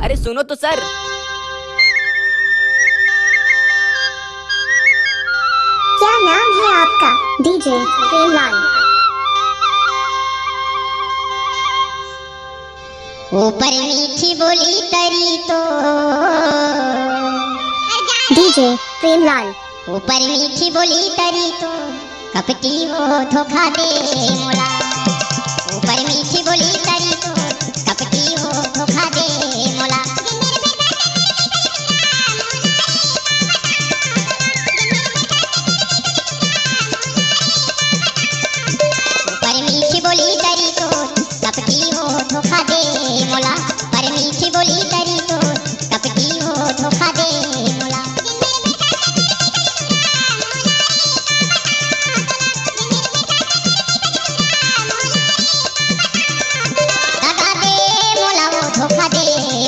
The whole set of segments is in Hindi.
अरे सुनो तो सर। क्या नाम है आपका? डीजे प्रेमलाल। ऊपर मीठी बोली तरी तो डीजे प्रेमलाल। ऊपर मीठी बोली तरी तो कपटी वो धोखा दे मोला। ऊपर मीठी बोली तरी तो कपटी वो धोखा दे मोला। ऊपर मीठी बोली तरी तो कपटी वो धोखा दे मोला। पर मीठी बोली तरी तो कपटी वो धोखा दे मोला। दगा दे मोला वो धोखा दे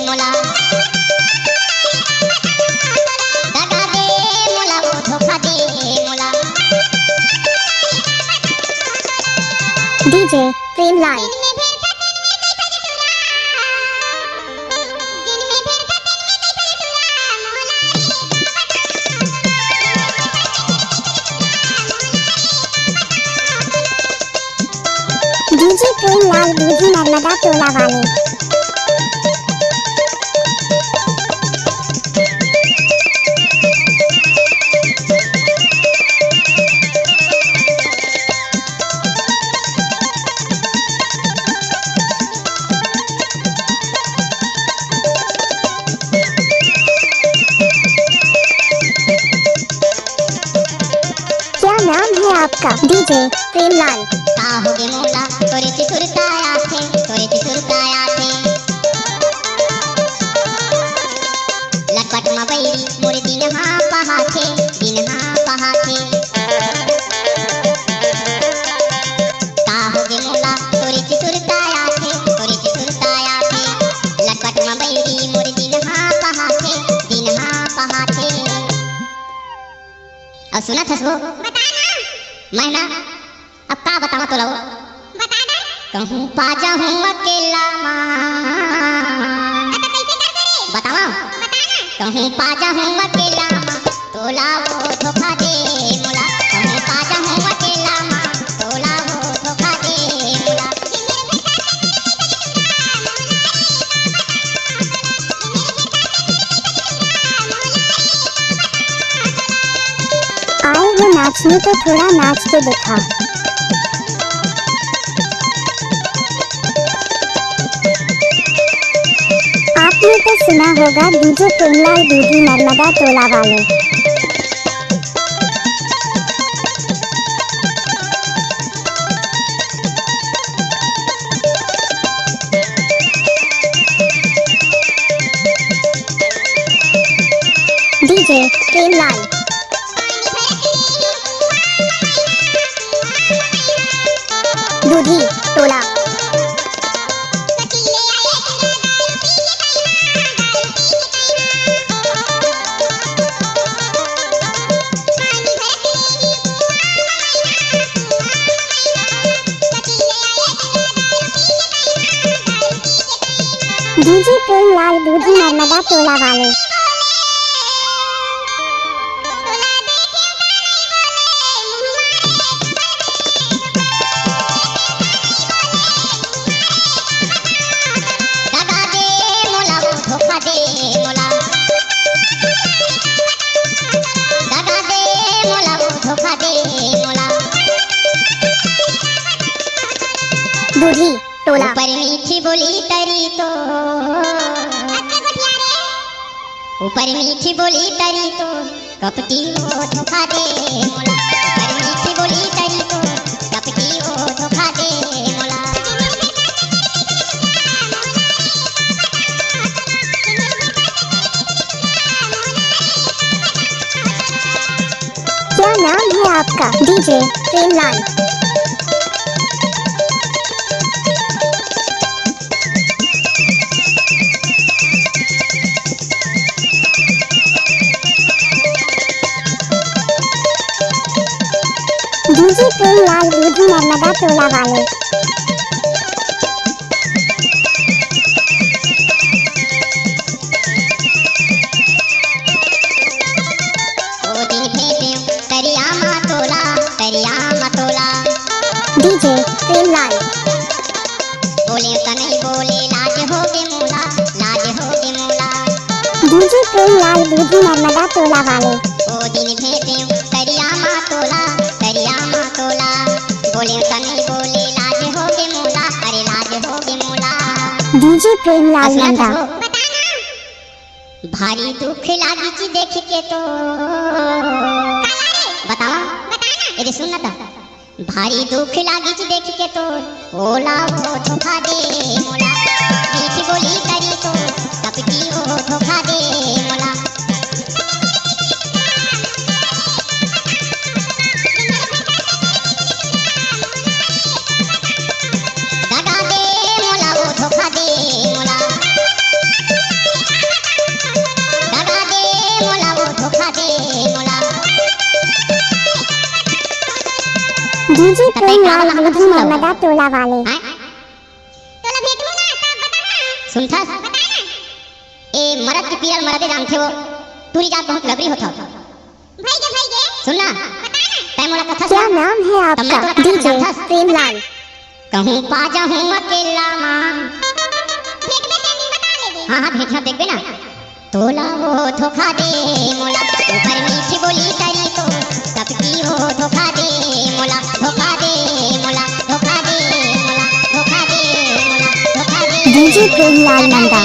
मोला। दगा दे मोला वो धोखा दे मोला। डीजे प्रेमलाल। डीजे प्रेमलाल बूढ़ी नर्मदा टोला वाले। क्या नाम है आपका? डीजे प्रेमलाल। का होगे मोला तोरे से सुरताया थे, तोरे से सुरताया थे। लटपट मबैरी मोरे दिन हाँ पहा थे, दिन हाँ पहा थे। का होगे मोला तोरे से सुरताया थे, तोरे से सुरताया थे। लटपट मबैरी मोरे दिन हाँ पहा थे, दिन हाँ पहा थे। अब सुना था वो मैं ना अब का बतावा तो रहो। बता दे। कहूँ पाजा हूँ अकेला माँ। बतावा। कहूँ पाजा हूँ अकेला माँ, तोला वो धोखा दे मोला। कहूँ पाजा हूँ अकेला माँ, तोला वो धोखा दे मोला। आए हो नाचने तो थोड़ा नाच के दिखा। आपने तो सुना होगा डीजे प्रेमलाल बूढ़ी नर्मदा टोला वाले। डीजे प्रेमलाल। बूढ़ी टोला। डीजे प्रेमलाल बूढ़ी नर्मदा टोला वाले। दगा दे मोला वो धोखा दे मोला। दगा दे मोला वो धोखा दे मोला। बूढ़ी टोला। ऊपर मीठी बोली तरी तो ऊपर मीठी बोली तरी तो कपटी वो धोखा दे मोला। ऊपर मीठी बोली तरी तो कपटी वो धोखा दे मोला। क्या नाम है आपका? डीजे प्रेमलाल। डीजे प्रेमलाल बूढ़ी नर्मदा टोला वाले। डीजे प्रेमलाल दूधी नर्मदा टोला वाले। ओ दिन भेटे करिया माँ तोला बोले तने बोले लाज होगे मोला, अरे लाज होगे मोला। डीजे प्रेमलाल नंदा। भारी दुख लागी ची देख के तो बतावा ये सुन ना, भारी दुख लागी ची देख के तो ओला वो धोखा दे मोला, मीठी बोली करी तो कपटी वो धोखा दे मोला। दगा दे मोला वो धोखा दे मोला, दगा दे मोला वो धोखा दे मोला। डीजे प्रेमलाल दूधी नर्मदा टोला वाले। सुन था ए मरद की पीरल मरदे जानते हो, पूरी जात बहुत लबरी होता भाई गे सुनना तै मोला कथा क्या नाम है आपका? डीजे प्रेमलाल। कहूं पाजा हूं अकेला मां, हाँ हाँ भेजना देखबे ना, तोला वो धोखा दे मोला, ऊपर मीठी बोली करी तो सबकी वो धोखा दे मोला, धोखा दे मोला, धोखा दे मोला, धोखा दे मोला, धोखा दे। डीजे प्रेमलाल नंदा।